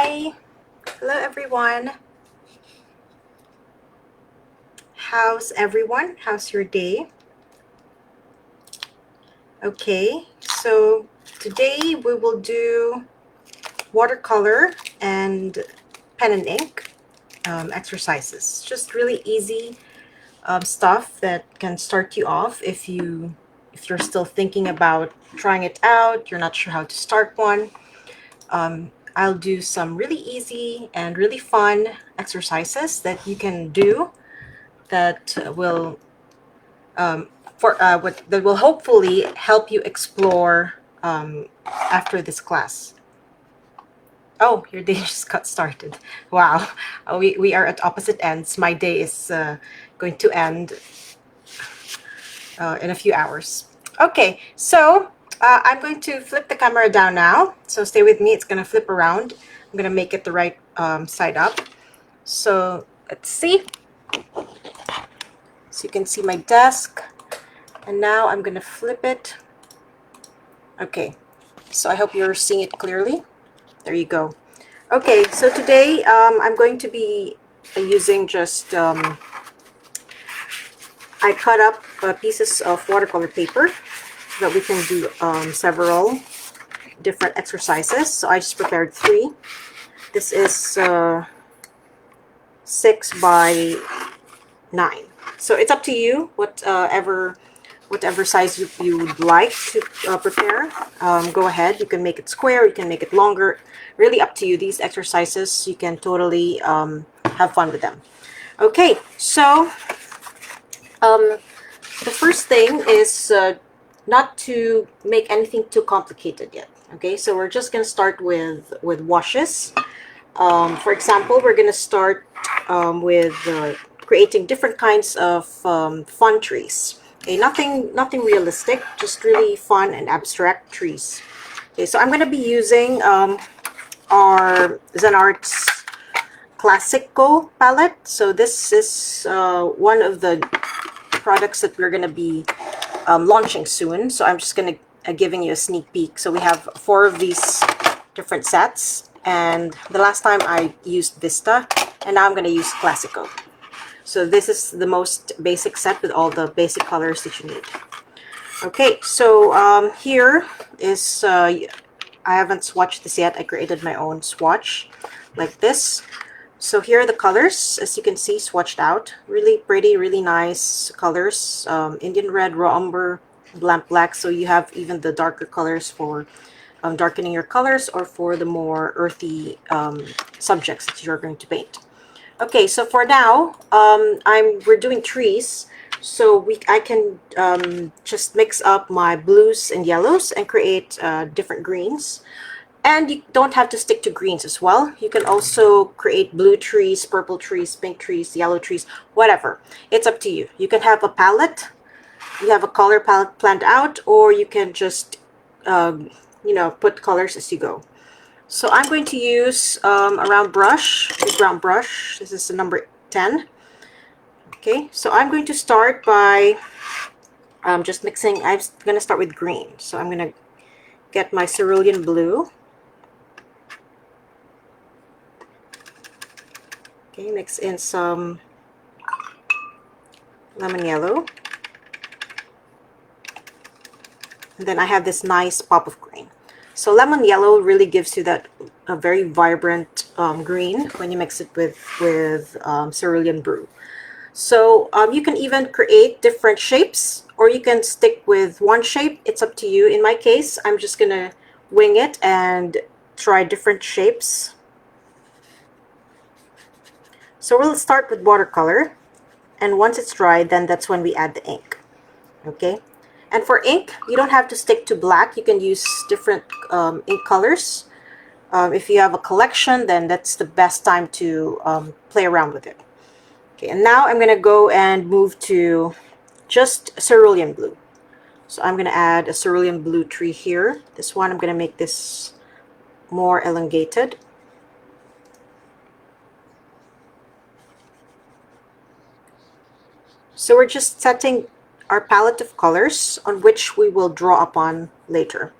Hi! Hello everyone. How's everyone? How's your day? Okay, so today we will do watercolor and pen and ink exercises. Just really easy stuff that can start you off if you're still thinking about trying it out, you're not sure how to start one. I'll do some really easy and really fun exercises that you can do that will that will hopefully help you explore after this class. Oh, your day just got started. Wow, we are at opposite ends. My day is going to end in a few hours. Okay, so I'm going to flip the camera down now. So stay with me. It's going to flip around. I'm going to make it the right side up. So let's see. So you can see my desk. And now I'm going to flip it. Okay, so I hope you're seeing it clearly. There you go. Okay, so today I'm going to be using just, I cut up pieces of watercolor paper so that we can do several different exercises. So I just prepared 3. This is 6 by 9. So it's up to you, whatever size you would like to prepare. Go ahead. You can make it square, you can make it longer. Really up to you. These exercises, you can totally have fun with them. Okay, so the first thing is not to make anything too complicated yet. Okay, so we're just going to start with washes. For example, we're going to start with creating different kinds of fun trees. Okay, nothing realistic, just really fun and abstract trees. Okay, so I'm going to be using our Zen Arts Classico palette. So this is one of the products that we're going to be launching soon. So I'm just going to giving you a sneak peek. So we have 4 of these different sets, and the last time I used Vista, and now I'm going to use Classico. So this is the most basic set with all the basic colors that you need. Okay, so here is, I haven't swatched this yet. I created my own swatch like this. So here are the colors, as you can see, swatched out. Really pretty, really nice colors. Indian red, raw umber, blank black. So you have even the darker colors for darkening your colors, or for the more earthy subjects that you're going to paint. Okay, so for now, we're doing trees, so I can just mix up my blues and yellows and create different greens. And you don't have to stick to greens as well. You can also create blue trees, purple trees, pink trees, yellow trees, whatever. It's up to you. You can have a palette. You have a color palette planned out, or you can just, put colors as you go. So I'm going to use a round brush, big round brush. This is the number 10. Okay, so I'm going to start by just mixing. I'm going to start with green. So I'm going to get my Cerulean Blue. Okay, mix in some lemon yellow. And then I have this nice pop of green. So lemon yellow really gives you that a very vibrant green when you mix it with Cerulean Blue. So you can even create different shapes, or you can stick with one shape. It's up to you. In my case, I'm just going to wing it and try different shapes. So we'll start with watercolor, and once it's dry, then that's when we add the ink. Okay. And for ink, you don't have to stick to black. You can use different ink colors. If you have a collection, then that's the best time to play around with it. Okay, and now I'm going to go and move to just Cerulean Blue. So I'm going to add a Cerulean Blue tree here. This one, I'm going to make this more elongated. So we're just setting our palette of colors on which we will draw upon later.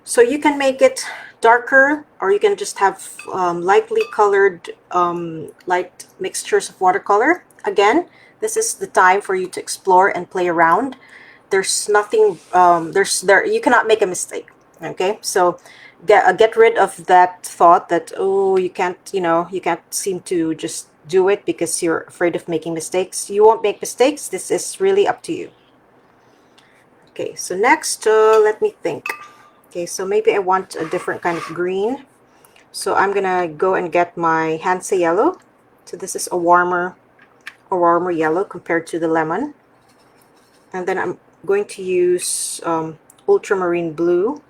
So you can make it darker, or you can just have lightly colored light mixtures of watercolor. Again, this is the time for you to explore and play around. There's nothing, you cannot make a mistake. Okay, so get rid of that thought that, oh, you can't, you can't seem to just do it because you're afraid of making mistakes. You won't make mistakes. This is really up to you. Okay, so next, let me think. Okay, so maybe I want a different kind of green. So I'm gonna go and get my Hansa yellow. So this is a warmer yellow compared to the lemon. And then I'm going to use ultramarine blue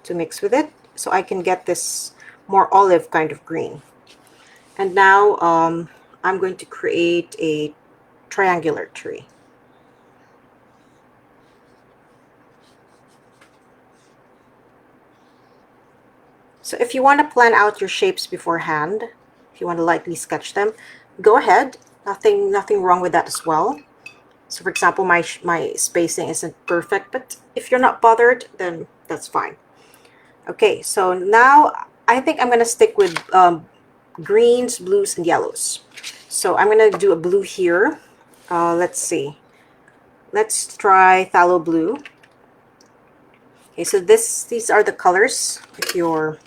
to mix with it, so I can get this more olive kind of green. And now I'm going to create a triangular tree. So if you want to plan out your shapes beforehand, if you want to lightly sketch them, go ahead. Nothing wrong with that as well. So for example, my spacing isn't perfect, but if you're not bothered, then that's fine. Okay, so now I think I'm going to stick with greens, blues, and yellows. So I'm going to do a blue here. Let's see. Let's try phthalo blue. Okay, so these are the colors, if you're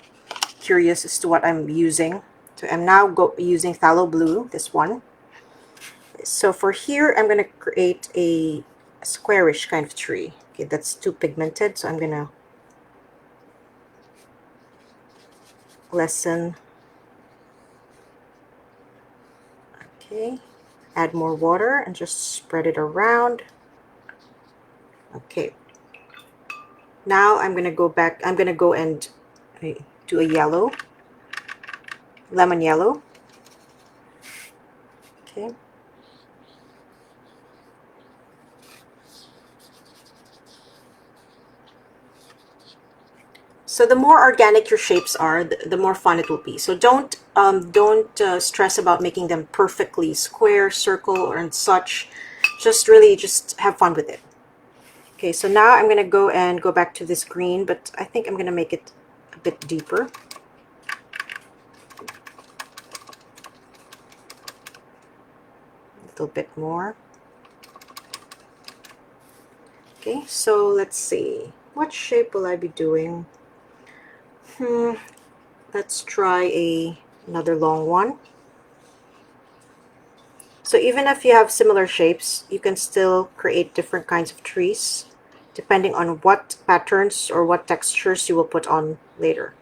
curious as to what I'm using. So I'm now using phthalo blue, this one. So for here, I'm going to create a squarish kind of tree. Okay, that's too pigmented, so I'm going to lessen. Okay, add more water and just spread it around. Okay, now I'm going to go back. I'm going to go and do a yellow, lemon yellow. Okay. So the more organic your shapes are, the more fun it will be. So don't stress about making them perfectly square, circle, or and such. Just really just have fun with it. Okay, so now I'm going to go back to this green, but I think I'm going to make it a bit deeper. A little bit more. Okay, so let's see. What shape will I be doing? Let's try another long one. So even if you have similar shapes, you can still create different kinds of trees depending on what patterns or what textures you will put on later.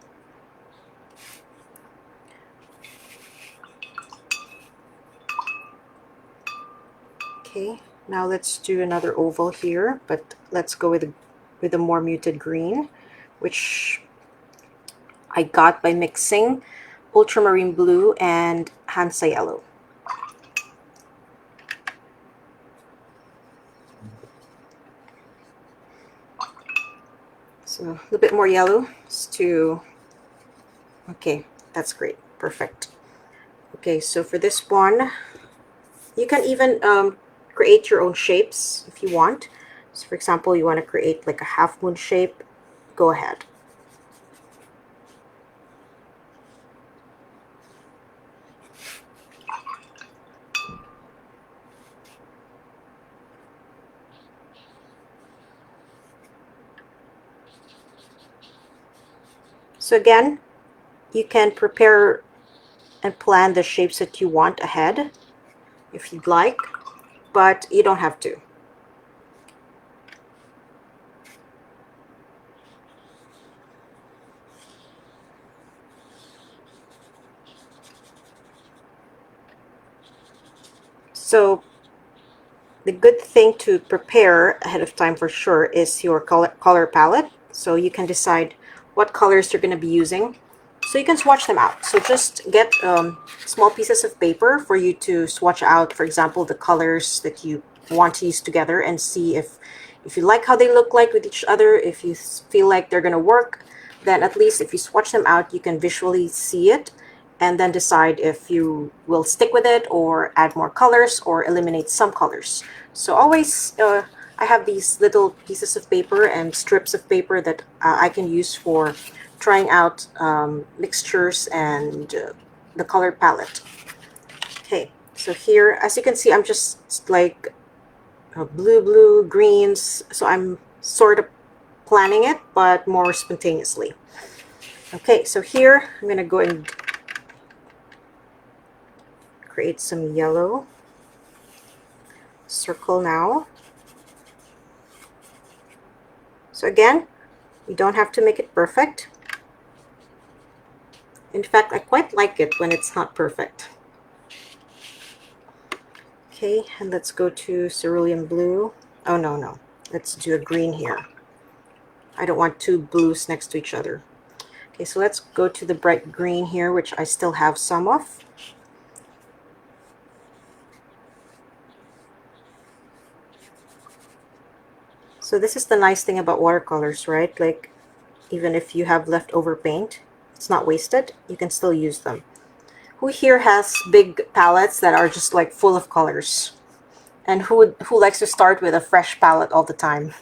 Okay, now let's do another oval here, but let's go with a more muted green, which I got by mixing ultramarine blue and Hansa yellow. So a little bit more yellow to, okay, that's great, perfect. Okay, so for this one, you can even create your own shapes if you want. So for example, you want to create like a half moon shape, go ahead. So again, you can prepare and plan the shapes that you want ahead if you'd like, but you don't have to. So the good thing to prepare ahead of time for sure is your color palette. So you can decide what colors you're going to be using. So you can swatch them out. So just get small pieces of paper for you to swatch out, for example, the colors that you want to use together, and see if you like how they look like with each other. If you feel like they're going to work, then at least if you swatch them out, you can visually see it and then decide if you will stick with it or add more colors or eliminate some colors. So always I have these little pieces of paper and strips of paper that I can use for trying out mixtures and the color palette. Okay, so here, as you can see, I'm just like blue, greens. So I'm sort of planning it, but more spontaneously. Okay, so here I'm going to go and create some yellow. Circle now. So again, you don't have to make it perfect. In fact, I quite like it when it's not perfect. Okay, and let's go to Cerulean Blue. Oh, no. Let's do a green here. I don't want two blues next to each other. Okay, so let's go to the bright green here, which I still have some of. So this is the nice thing about watercolors, right? Like, even if you have leftover paint, it's not wasted. You can still use them. Who here has big palettes that are just like full of colors? And who likes to start with a fresh palette all the time?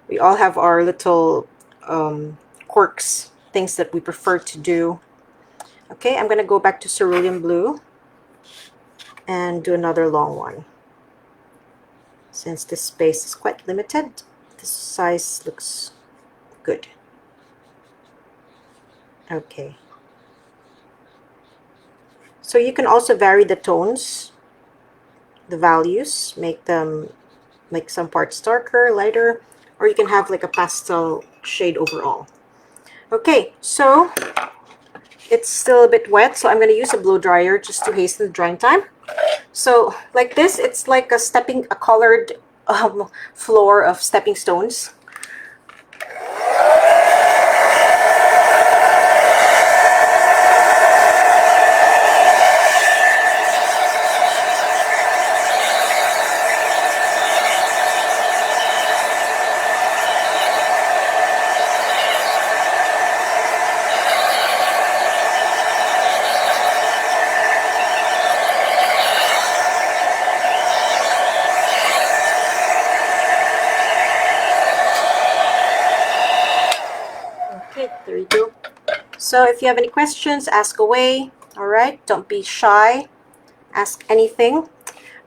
We all have our little quirks, things that we prefer to do. Okay, I'm going to go back to Cerulean Blue and do another long one. Since this space is quite limited, this size looks good. Okay. So you can also vary the tones, the values, make some parts darker, lighter, or you can have like a pastel shade overall. Okay, so it's still a bit wet, so I'm going to use a blow dryer just to hasten the drying time. So like this, it's like a colored floor of stepping stones. Okay, there you go. So if you have any questions, ask away. All right, don't be shy. Ask anything.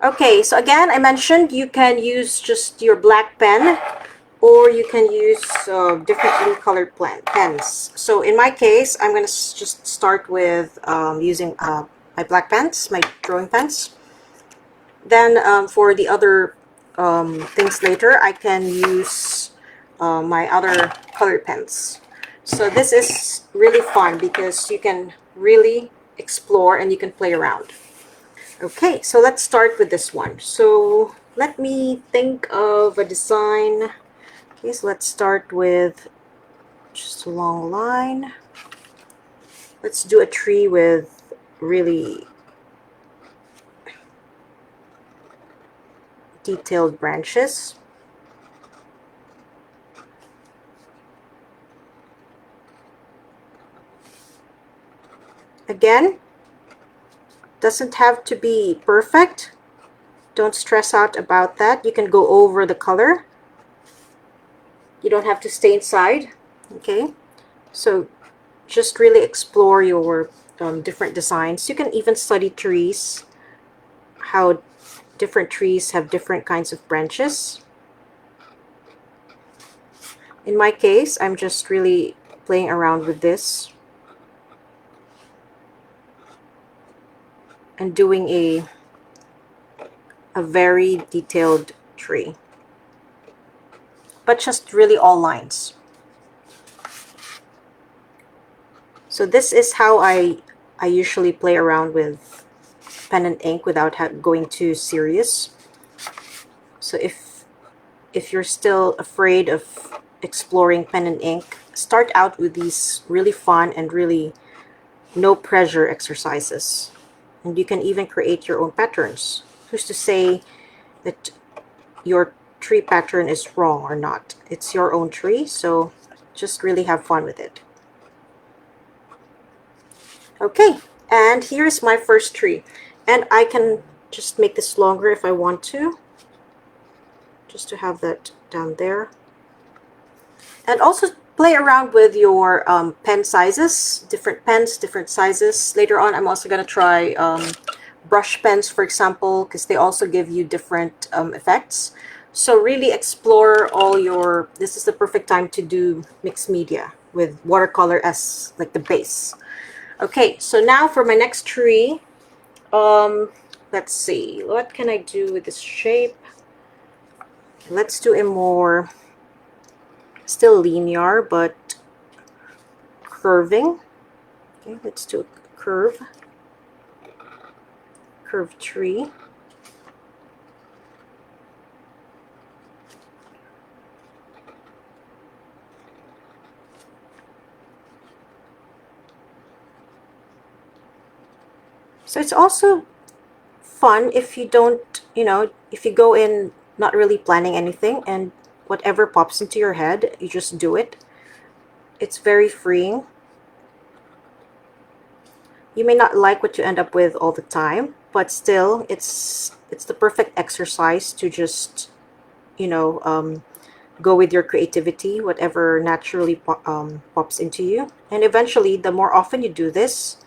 Okay, so again, I mentioned you can use just your black pen, or you can use differently colored pens. So in my case, I'm going to just start with using my black pens, my drawing pens. Then for the other things later, I can use my other colored pens. So this is really fun because you can really explore and you can play around. Okay, so let's start with this one. So let me think of a design. Okay, so let's start with just a long line. Let's do a tree with really detailed branches. Again, doesn't have to be perfect. Don't stress out about that. You can go over the color. You don't have to stay inside. Okay, so just really explore your different designs. You can even study trees, how different trees have different kinds of branches. In my case, I'm just really playing around with this and doing a very detailed tree, but just really all lines. So this is how I usually play around with pen and ink without going too serious. So if you're still afraid of exploring pen and ink, start out with these really fun and really no pressure exercises. And you can even create your own patterns. Who's to say that your tree pattern is wrong or not? It's your own tree, so just really have fun with it. Okay, and here's my first tree. And I can just make this longer if I want to. just to have that down there. And also play around with your pen sizes, different pens, different sizes. Later on, I'm also going to try brush pens, for example, because they also give you different effects. So really explore all your, this is the perfect time to do mixed media with watercolor as like the base. Okay, so now for my next tree, let's see, what can I do with this shape? Let's do a more, still linear, but curving. Okay, let's do a curve tree. So it's also fun if you don't, if you go in not really planning anything and whatever pops into your head, you just do it. It's very freeing. You may not like what you end up with all the time, but still it's the perfect exercise to just, go with your creativity, whatever naturally pops into you. And eventually, the more often you do this,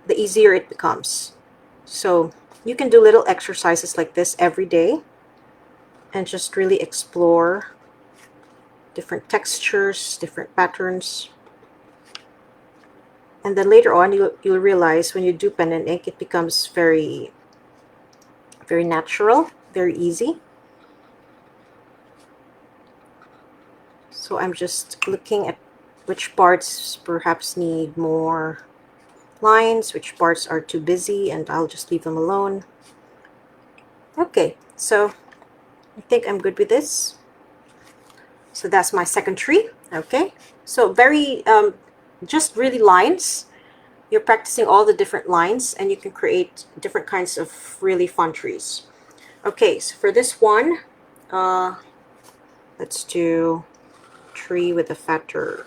the easier it becomes. So you can do little exercises like this every day and just really explore different textures, different patterns. And then later on, you'll realize when you do pen and ink, it becomes very, very natural, very easy. So I'm just looking at which parts perhaps need more lines, which parts are too busy, and I'll just leave them alone. Okay, so I think I'm good with this. So that's my second tree. Okay, so very just really lines. You're practicing all the different lines, and you can create different kinds of really fun trees. Okay, so for this one, let's do tree with a fatter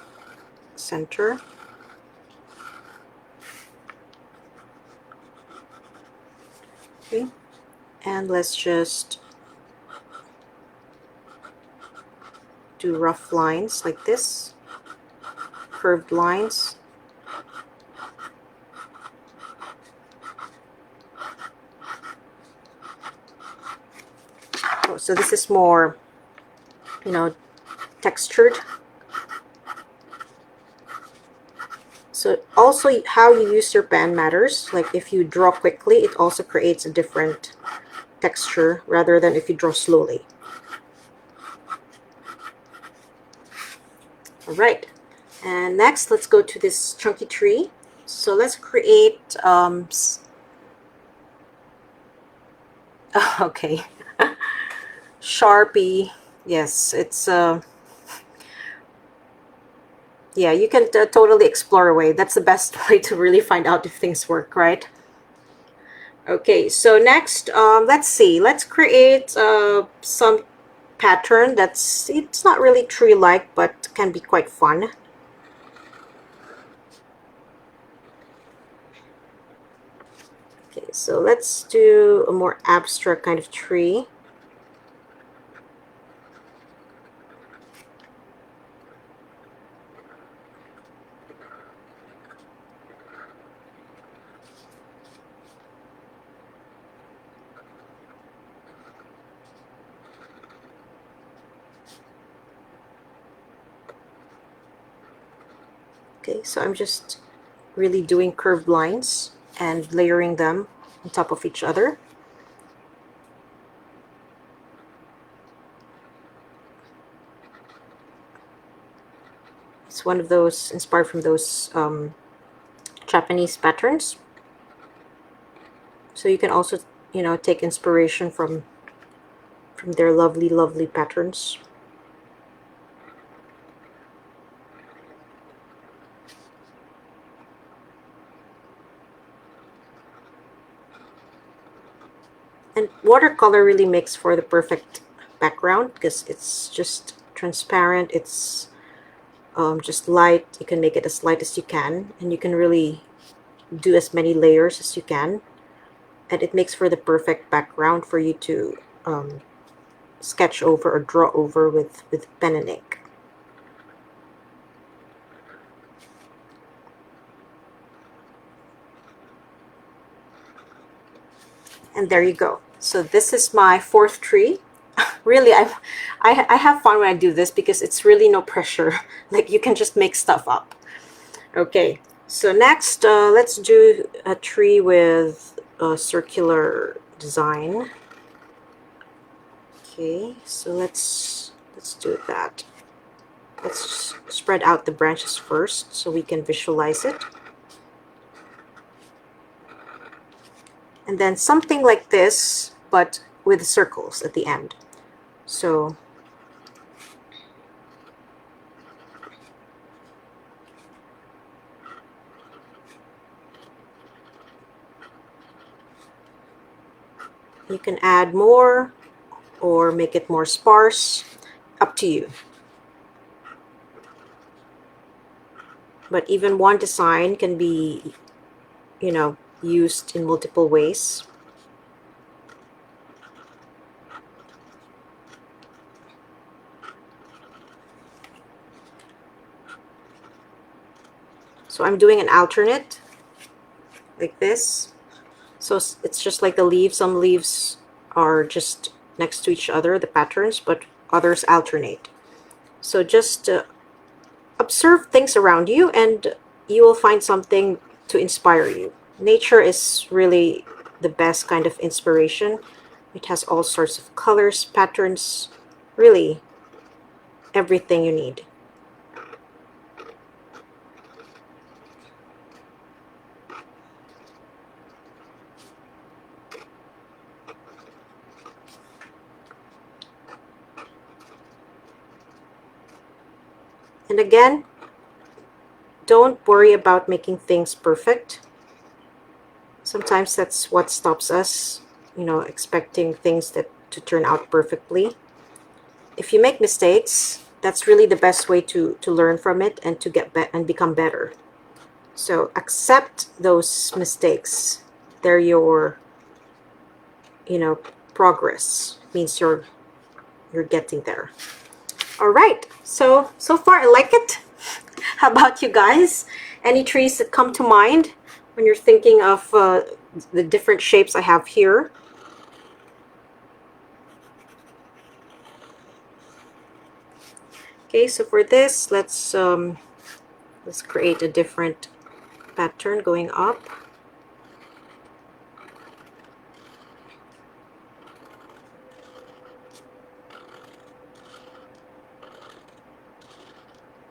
center. Okay, and let's just do rough lines like this, curved lines. Oh, so this is more, textured. So also how you use your pen matters. Like if you draw quickly, it also creates a different texture rather than if you draw slowly. All right, and next let's go to this chunky tree. So let's create okay, Sharpie. Yes, it's yeah, you can totally explore away. That's the best way to really find out if things work, right? Okay, so next, let's see. Let's create some pattern it's not really tree-like, but can be quite fun. Okay, so let's do a more abstract kind of tree. Okay, so I'm just really doing curved lines and layering them on top of each other. It's one of those inspired from those Japanese patterns. So you can also, take inspiration from their lovely, lovely patterns. And watercolor really makes for the perfect background because it's just transparent. It's just light. You can make it as light as you can, and you can really do as many layers as you can, and it makes for the perfect background for you to sketch over or draw over with pen and ink. And there you go. So this is my fourth tree. Really, I have fun when I do this because it's really no pressure. Like, you can just make stuff up. Okay, so next let's do a tree with a circular design. Okay, so let's do that. Let's spread out the branches first so we can visualize it. And then something like this, but with circles at the end. So you can add more or make it more sparse, up to you. But even one design can be, you know, used in multiple ways. So I'm doing an alternate like this. So it's just like the leaves. Some leaves are just next to each other, the patterns, but others alternate. So just observe things around you and you will find something to inspire you. Nature is really the best kind of inspiration. It has all sorts of colors, patterns, really everything you need. And again, don't worry about making things perfect. Sometimes that's what stops us, you know, expecting things to turn out perfectly. If you make mistakes, that's really the best way to learn from it and to and become better. So accept those mistakes. They're your, you know, progress. It means you're getting there. All right, so far I like it. How about you guys? Any trees that come to mind when you're thinking of the different shapes I have here? Okay, so for this, let's create a different pattern going up.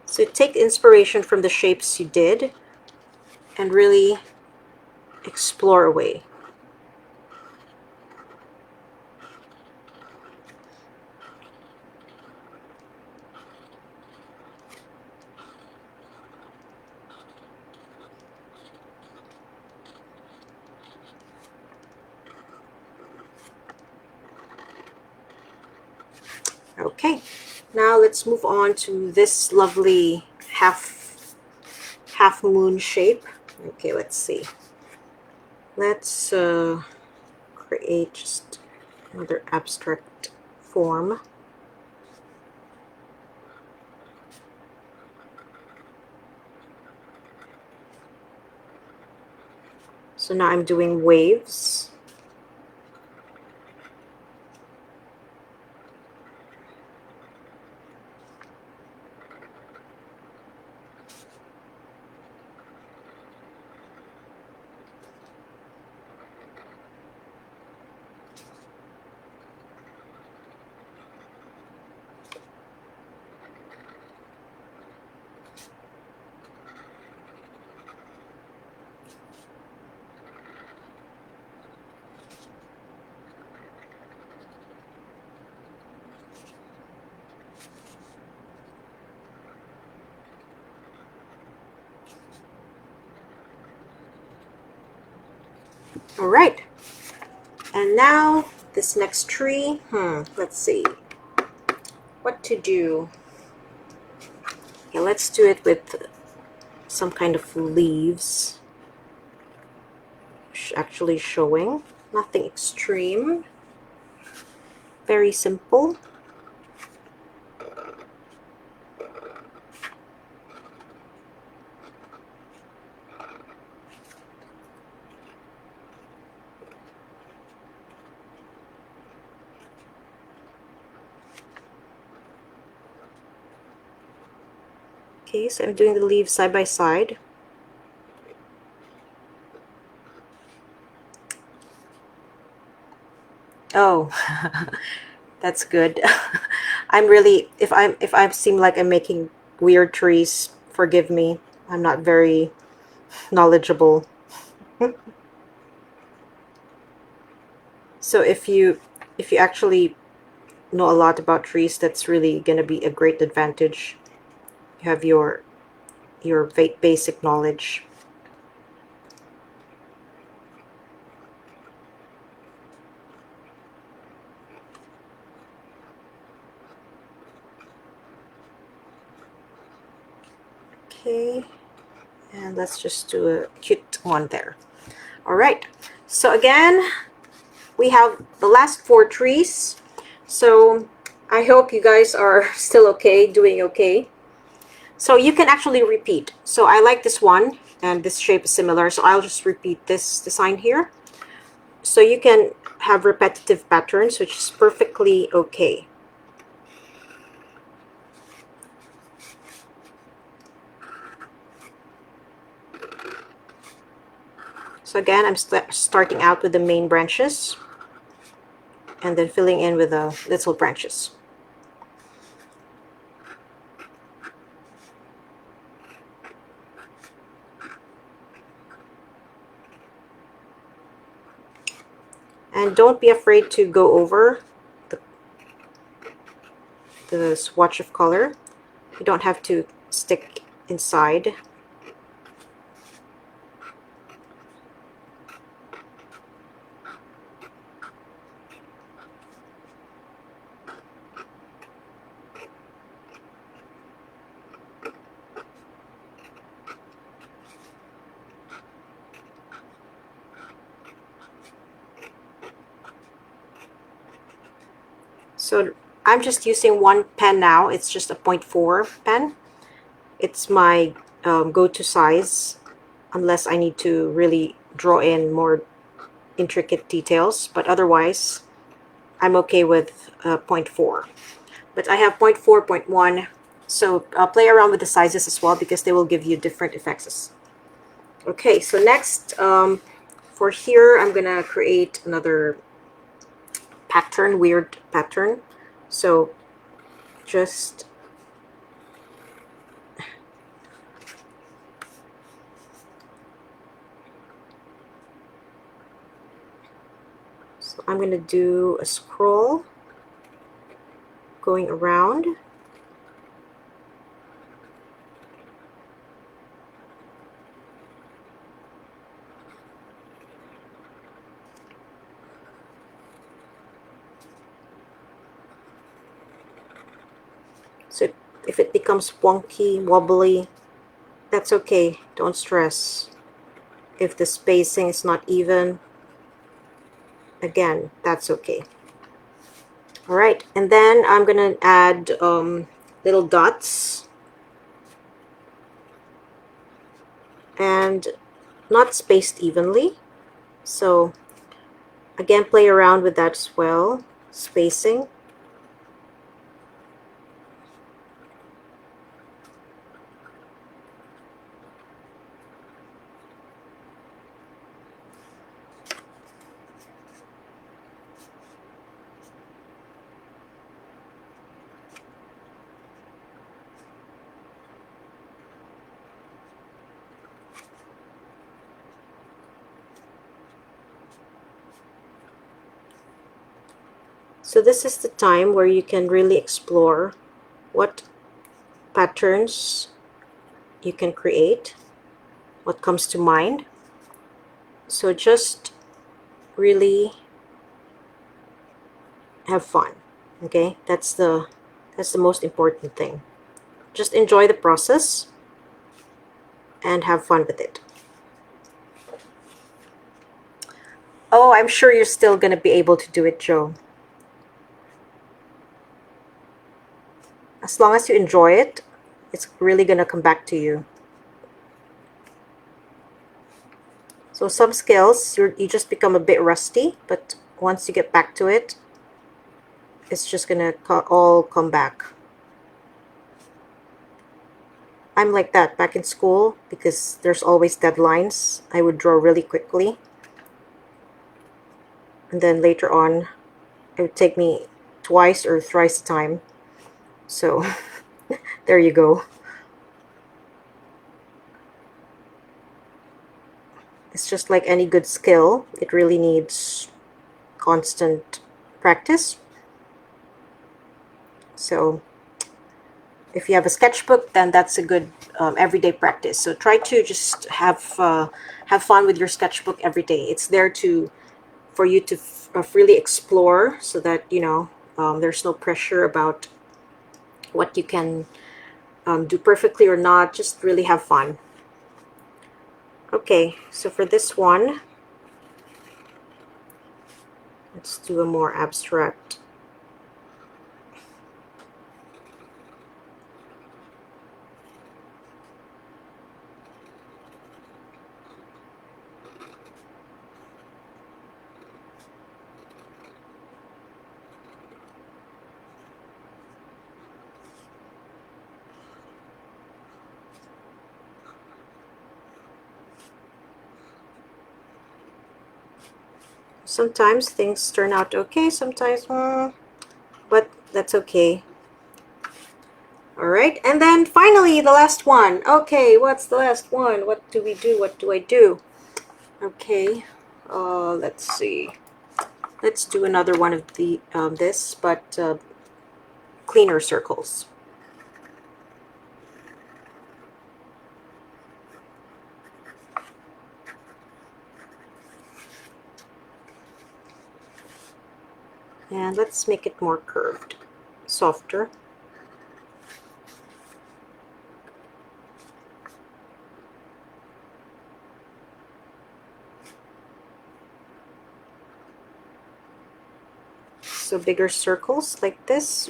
So take inspiration from the shapes you did and really explore away. Okay, now let's move on to this lovely half moon shape. Okay, let's see. Let's create just another abstract form. So now I'm doing waves. All right, and now this next tree, let's see what to do. Okay, let's do it with some kind of leaves actually showing, nothing extreme, very simple. Okay, so I'm doing the leaves side by side. Oh, that's good. I'm really, if I seem like I'm making weird trees, forgive me. I'm not very knowledgeable. So if you actually know a lot about trees, that's really going to be a great advantage. You have your basic knowledge. Okay, and let's just do a cute one there. All right, so again, we have the last 4 trees. So I hope you guys are still okay, doing okay. So you can actually repeat. So I like this one, and this shape is similar, so I'll just repeat this design here. So you can have repetitive patterns, which is perfectly okay. So again, I'm starting out with the main branches and then filling in with the little branches. And don't be afraid to go over the swatch of color. You don't have to stick inside. So I'm just using one pen now. It's just a 0.4 pen. It's my go-to size unless I need to really draw in more intricate details, but otherwise I'm okay with 0.4. But I have 0.4, 0.1, so play around with the sizes as well because they will give you different effects. Okay, so next for here I'm gonna create another pattern, weird pattern. So just I'm going to do a scroll going around. So if it becomes wonky, wobbly, that's okay. Don't stress. If the spacing is not even, again, that's okay. All right, and then I'm going to add little dots. And not spaced evenly. So again, play around with that as well, spacing. So this is the time where you can really explore what patterns you can create, what comes to mind. So just really have fun. Okay, that's the most important thing. Just enjoy the process and have fun with it. Oh, I'm sure you're still gonna be able to do it, Joe. As long as you enjoy it, it's really gonna come back to you. So some skills, you just become a bit rusty, but once you get back to it, it's just gonna all come back. I'm like that back in school because there's always deadlines. I would draw really quickly. And then later on, it would take me twice or thrice the time. So there you go. It's just like any good skill. It really needs constant practice. So if you have a sketchbook, then that's a good everyday practice. So try to just have fun with your sketchbook every day. It's there for you to freely explore, so that there's no pressure about what you can do perfectly or not. Just really have fun. Okay, so for this one, let's do a more abstract. Sometimes things turn out okay, sometimes, but that's okay. All right, and then finally the last one. Okay, what's the last one? What do we do? What do I do? Okay, let's see. Let's do another one of the this, but cleaner circles. And let's make it more curved, softer. So bigger circles like this.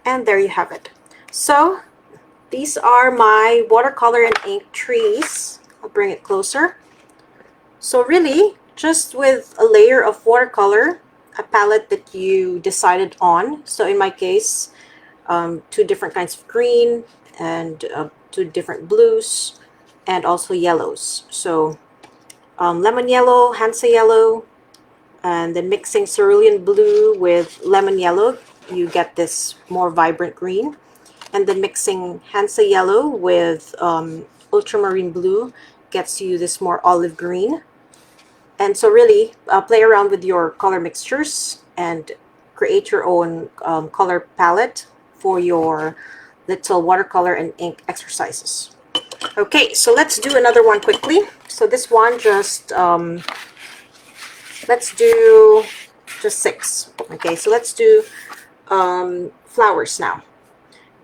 And there you have it. So these are my watercolor and ink trees. I'll bring it closer. So really, just with a layer of watercolor, a palette that you decided on. So in my case, two different kinds of green and two different blues and also yellows. So lemon yellow, Hansa yellow, and then mixing cerulean blue with lemon yellow, you get this more vibrant green. And then mixing Hansa yellow with ultramarine blue gets you this more olive green. And so really play around with your color mixtures and create your own color palette for your little watercolor and ink exercises. Okay, so let's do another one quickly. So this one just let's do just 6. Okay, so let's do flowers now.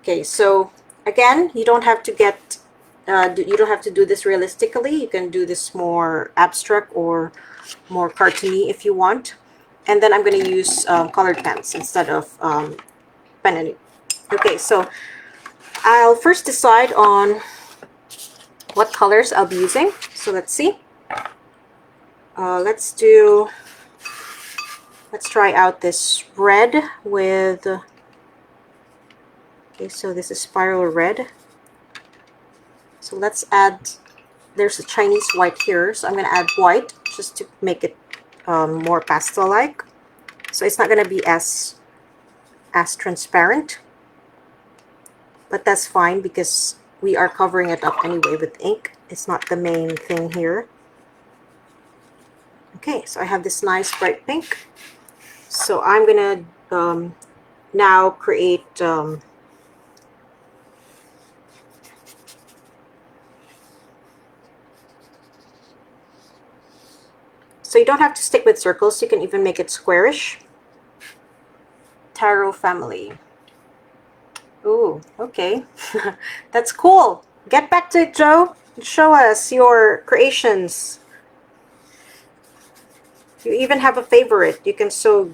Okay, so again, you don't have to get you don't have to do this realistically. You can do this more abstract or more cartoony if you want. And then I'm going to use colored pens instead of pen and ink. Okay, so I'll first decide on what colors I'll be using. So let's see. Let's try out this red with, okay, so this is spiral red. So let's add, there's a Chinese white here, so I'm going to add white just to make it more pastel-like. So it's not going to be as transparent, but that's fine because we are covering it up anyway with ink. It's not the main thing here. Okay, so I have this nice bright pink. So I'm going to now create So you don't have to stick with circles. You can even make it squarish. Taro family. Ooh, okay. That's cool. Get back to it, Joe. Show us your creations. You even have a favorite. You can so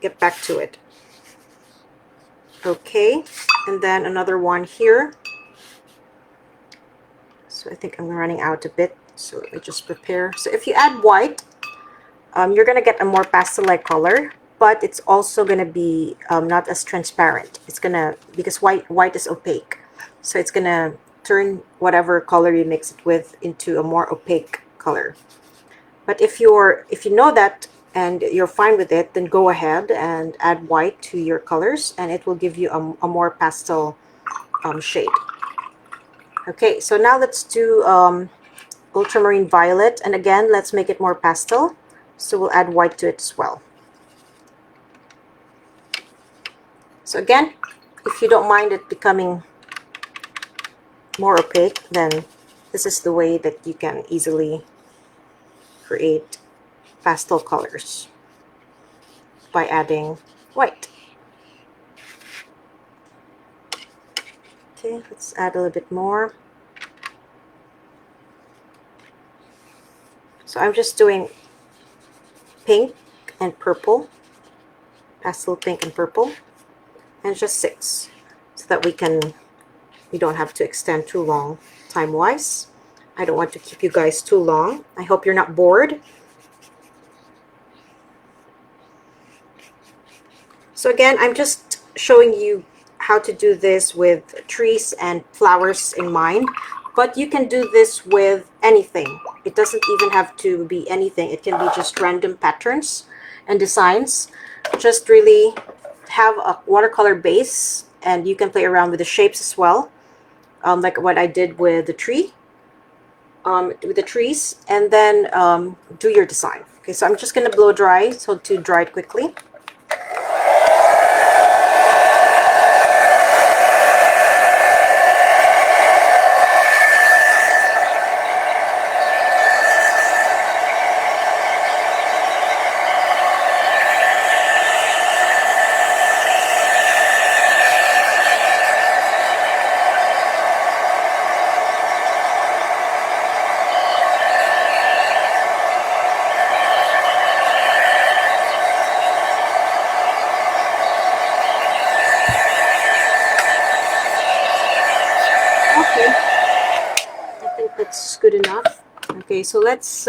get back to it. Okay, and then another one here. So I think I'm running out a bit. So let me just prepare. So if you add white, you're going to get a more pastel-like color, but it's also going to be not as transparent. It's going to, because white is opaque. So it's going to turn whatever color you mix it with into a more opaque color. But if you know that and you're fine with it, then go ahead and add white to your colors, and it will give you a more pastel shade. Okay, so now let's do Ultramarine Violet, and again, let's make it more pastel. So we'll add white to it as well. So again, if you don't mind it becoming more opaque, then this is the way that you can easily create pastel colors by adding white. Okay, let's add a little bit more. So I'm just doing pink and purple, pastel pink and purple, and just 6, so that we don't have to extend too long time-wise. I don't want to keep you guys too long. I hope you're not bored. So again, I'm just showing you how to do this with trees and flowers in mind, but you can do this with anything. It doesn't even have to be anything. It can be just random patterns and designs. Just really have a watercolor base, and you can play around with the shapes as well, like what I did with the tree, with the trees, and then do your design. Okay, so I'm just going to blow dry, so to dry it quickly. Okay, I think that's good enough. Okay, so let's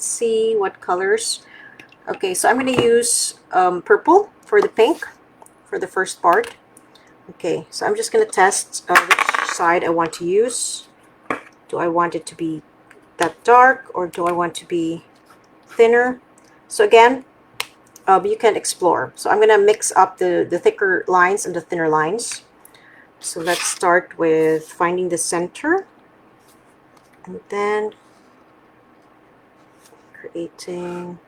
see what colors. Okay, so I'm going to use purple for the pink for the first part. Okay, so I'm just going to test which side I want to use. Do I want it to be that dark, or do I want to be thinner? So again, you can explore. So I'm going to mix up the thicker lines and the thinner lines. So let's start with finding the center, and then creating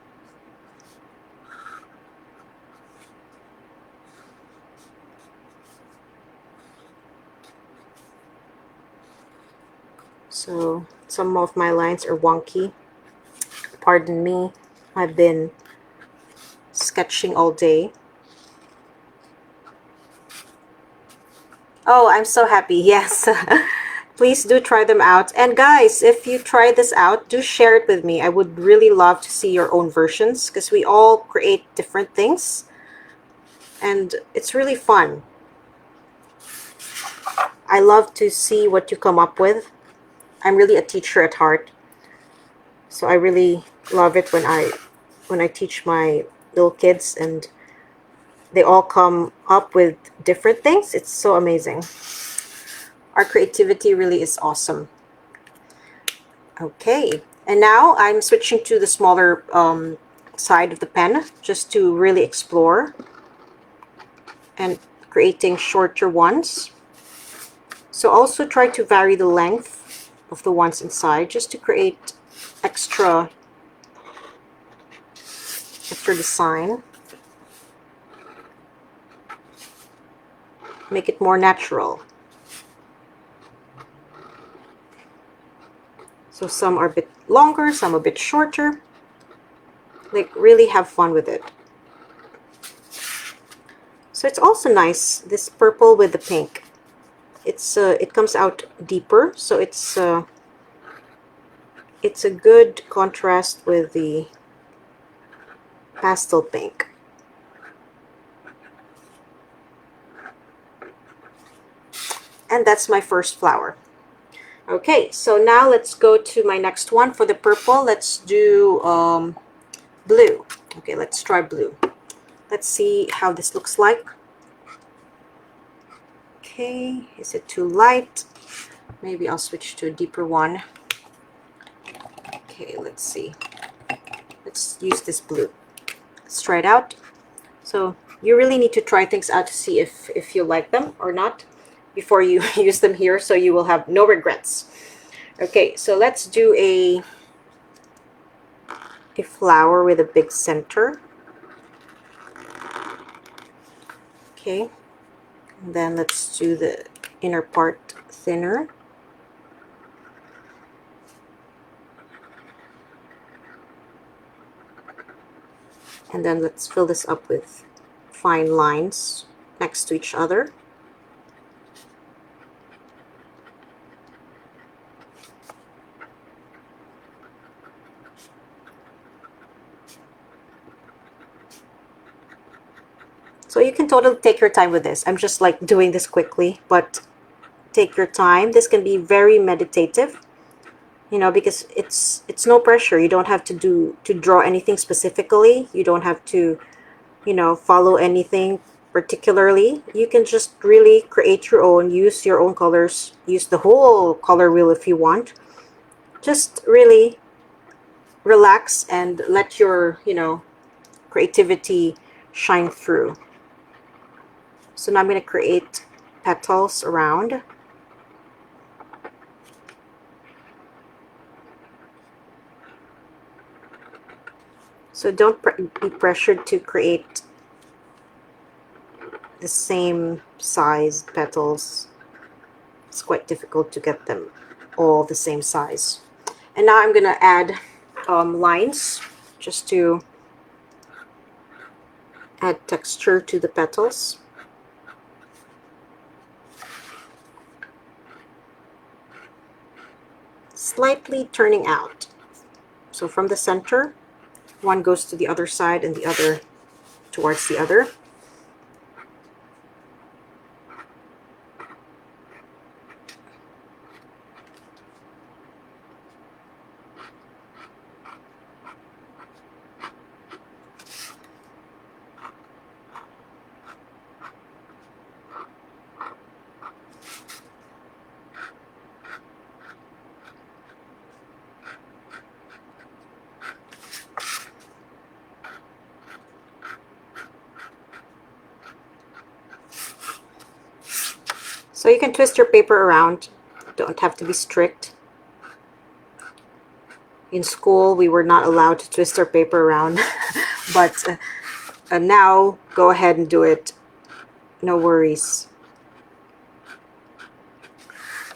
so some of my lines are wonky. Pardon me, I've been sketching all day. Oh, I'm so happy. Yes. Please do try them out. And guys, if you try this out, do share it with me. I would really love to see your own versions, because we all create different things, and it's really fun. I love to see what you come up with. I'm really a teacher at heart, so I really love it when I teach my little kids and they all come up with different things. It's so amazing. Our creativity really is awesome. Okay, and now I'm switching to the smaller side of the pen, just to really explore and creating shorter ones. So also try to vary the length of the ones inside, just to create extra design. Make it more natural. So some are a bit longer, some a bit shorter. Like really have fun with it. So it's also nice, this purple with the pink. It comes out deeper, so it's a good contrast with the pastel pink. And that's my first flower. Okay, so now let's go to my next one. For the purple, let's do blue. Okay, let's try blue. Let's see how this looks like. Okay, is it too light? Maybe I'll switch to a deeper one. Okay, let's see. Let's use this blue. Let's try it out. So you really need to try things out to see if you like them or not before you use them here, so you will have no regrets. Okay, so let's do a flower with a big center. Okay, and then let's do the inner part thinner. And then let's fill this up with fine lines next to each other. So you can totally take your time with this. I'm just like doing this quickly, but take your time. This can be very meditative, you know, because it's no pressure. You don't have to draw anything specifically. You don't have to, you know, follow anything particularly. You can just really create your own, use your own colors, use the whole color wheel if you want. Just really relax and let your, you know, creativity shine through. So now I'm going to create petals around. So don't be pressured to create the same size petals. It's quite difficult to get them all the same size. And now I'm going to add lines just to add texture to the petals. Slightly turning out. So from the center, one goes to the other side and the other towards the other. So you can twist your paper around. Don't have to be strict. In school, we were not allowed to twist our paper around, but now go ahead and do it. No worries.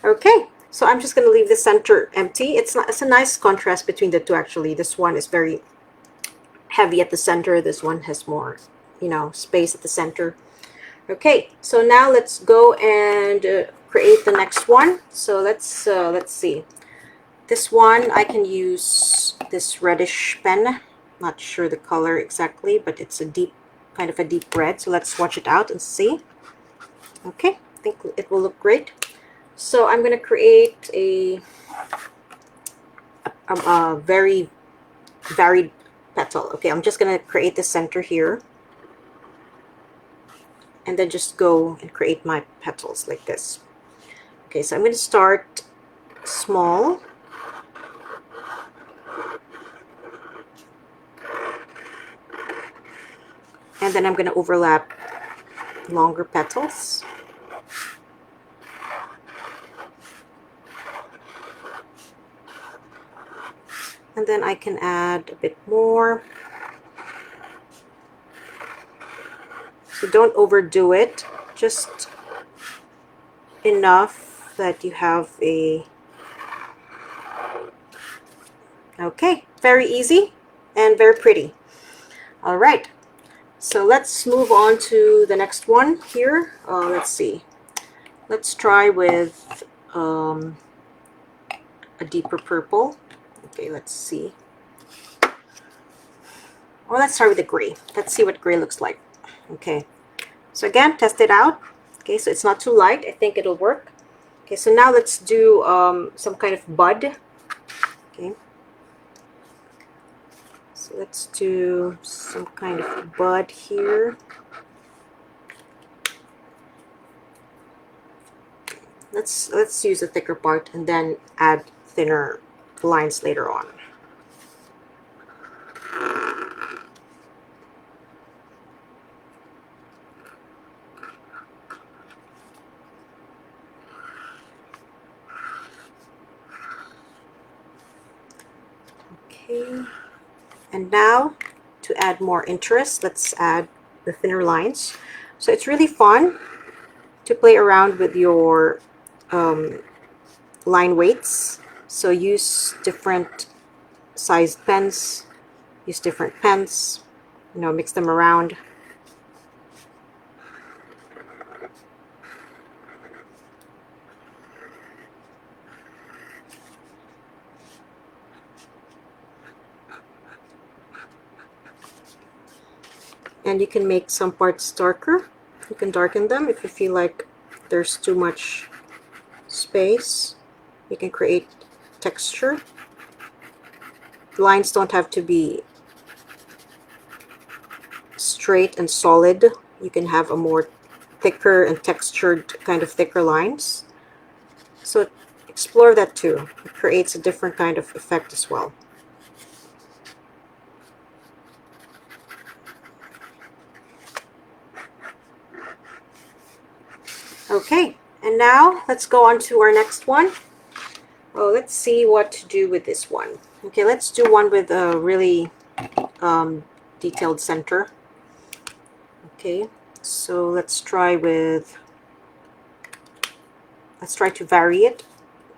Okay, so I'm just going to leave the center empty. It's a nice contrast between the two actually. This one is very heavy at the center. This one has more, you know, space at the center. Okay, so now let's go and create the next one. So let's see. This one I can use this reddish pen. Not sure the color exactly, but it's a deep, kind of a deep red. So let's swatch it out and see. Okay, I think it will look great. So I'm going to create a very varied petal. Okay, I'm just going to create the center here. And then just go and create my petals like this. Okay, so I'm going to start small. And then I'm going to overlap longer petals. And then I can add a bit more. So don't overdo it, just enough that you have a... Okay, very easy and very pretty. All right, so let's move on to the next one here. Let's see. Let's try with a deeper purple. Okay, let's see. Or let's start with the gray. Let's see what gray looks like. Okay, so again, test it out. Okay, so it's not too light. I think it'll work. Okay, so now let's do some kind of bud. Okay, so let's do some kind of bud here. Let's use a thicker part and then add thinner lines later on. Okay, and now to add more interest, let's add the thinner lines. So it's really fun to play around with your line weights. So use different sized pens, use different pens, you know, mix them around. And you can make some parts darker. You can darken them if you feel like there's too much space. You can create texture. The lines don't have to be straight and solid. You can have a more thicker and textured kind of thicker lines. So explore that too. It creates a different kind of effect as well. Okay, and now let's go on to our next one. Oh, let's see what to do with this one. Okay, let's do one with a really detailed center. Okay, so let's try to vary it,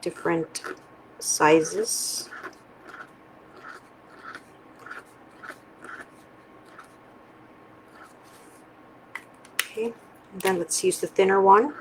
different sizes. Okay, and then let's use the thinner one.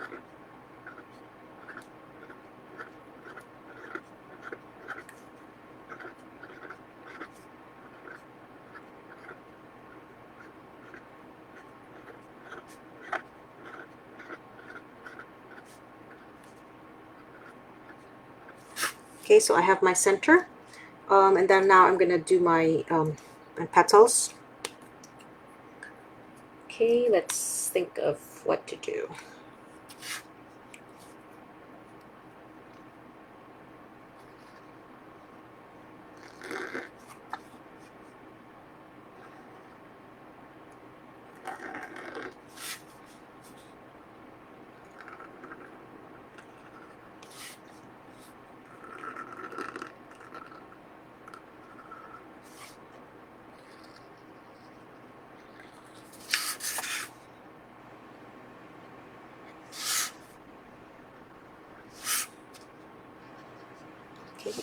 Okay, so I have my center, and then now I'm gonna do my petals. Okay, let's think of what to do.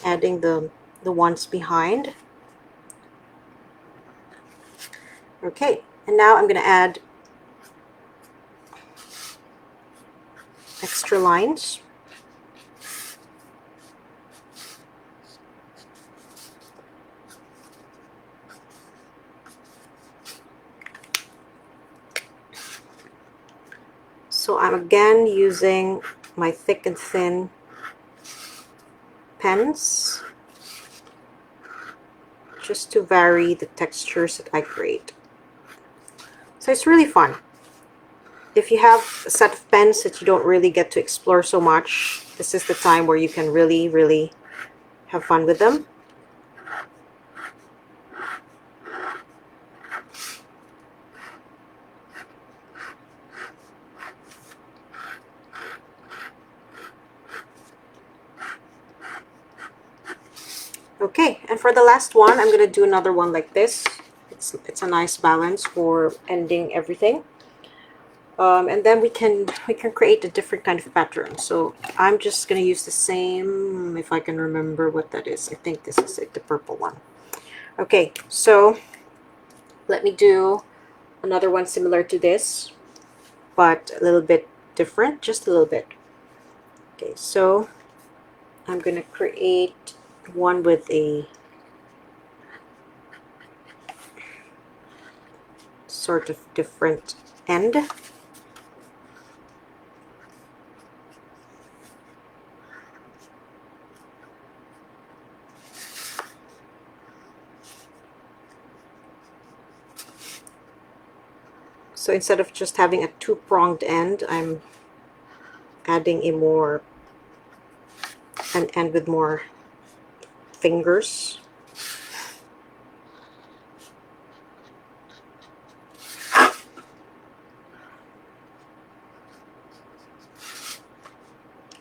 Adding the ones behind. Okay, and now I'm going to add extra lines. So I'm again using my thick and thin pens just to vary the textures that I create. So it's really fun. If you have a set of pens that you don't really get to explore so much, this is the time where you can really have fun with them. Okay, and for the last one, I'm going to do another one like this. It's a nice balance for ending everything. And then we can create a different kind of pattern. So I'm just going to use the same, if I can remember what that is. I think this is it, the purple one. Okay, so Let me do another one similar to this, but a little bit different, just a little bit. Okay, so I'm going to create one with a sort of different end. So instead of just having a two-pronged end, I'm adding an end with more fingers.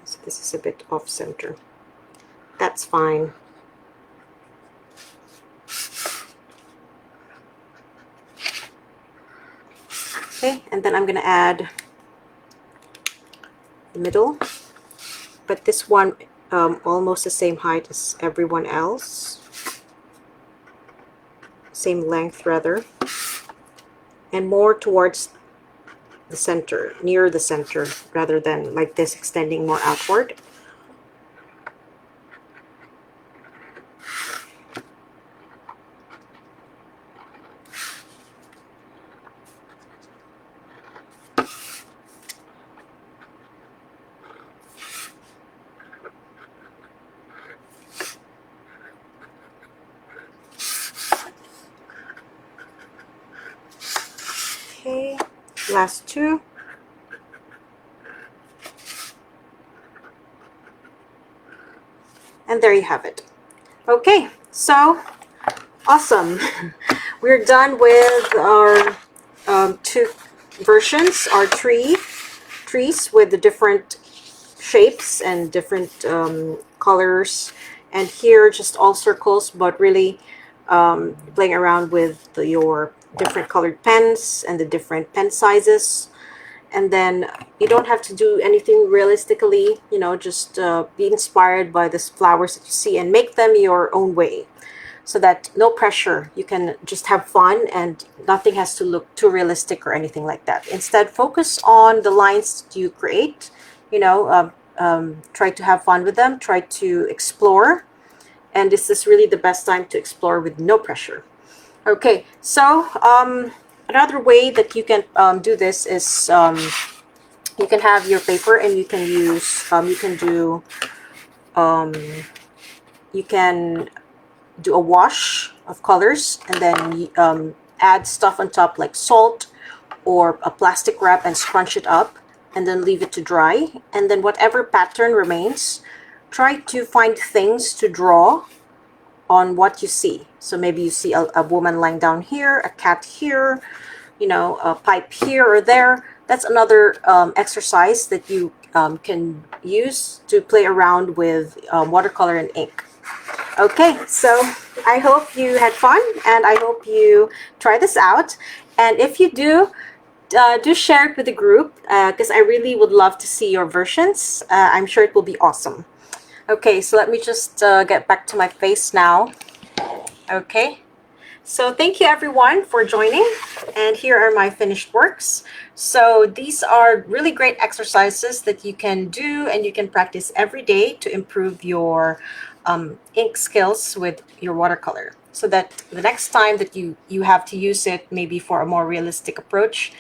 So this is a bit off center. That's fine. Okay, and then I'm going to add the middle, but this one almost the same height as everyone else, same length rather, and more towards the center, near the center, rather than like this extending more outward. Okay, last two. And there you have it. Okay, so awesome. We're done with our two versions, our trees with the different shapes and different colors. And here, just all circles, but really playing around with your different colored pens and the different pen sizes. And then you don't have to do anything realistically, you know, just be inspired by the flowers that you see and make them your own way, so that no pressure, you can just have fun and nothing has to look too realistic or anything like that. Instead, focus on the lines that you create, you know, try to have fun with them, try to explore, and this is really the best time to explore with no pressure. Okay, so another way that you can do this is you can have your paper and you can use you can do a wash of colors, and then add stuff on top like salt or a plastic wrap and scrunch it up, and then leave it to dry. And then whatever pattern remains, try to find things to draw on what you see. So maybe you see a woman lying down here, a cat here, you know, a pipe here or there. That's another exercise that you can use to play around with watercolor and ink. Okay, so I hope you had fun, and I hope you try this out. And if you do share it with the group, because I really would love to see your versions. I'm sure it will be awesome. Okay, so let me just get back to my face now. Okay, so thank you everyone for joining, and here are my finished works. So these are really great exercises that you can do and you can practice every day to improve your ink skills with your watercolor, so that the next time that you have to use it, maybe for a more realistic approach,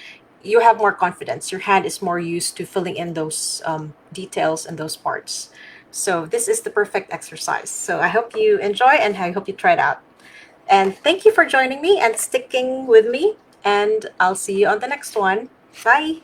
you have more confidence. Your hand is more used to filling in those details and those parts. So this is the perfect exercise. So I hope you enjoy, and I hope you try it out. And thank you for joining me and sticking with me. And I'll see you on the next one. Bye.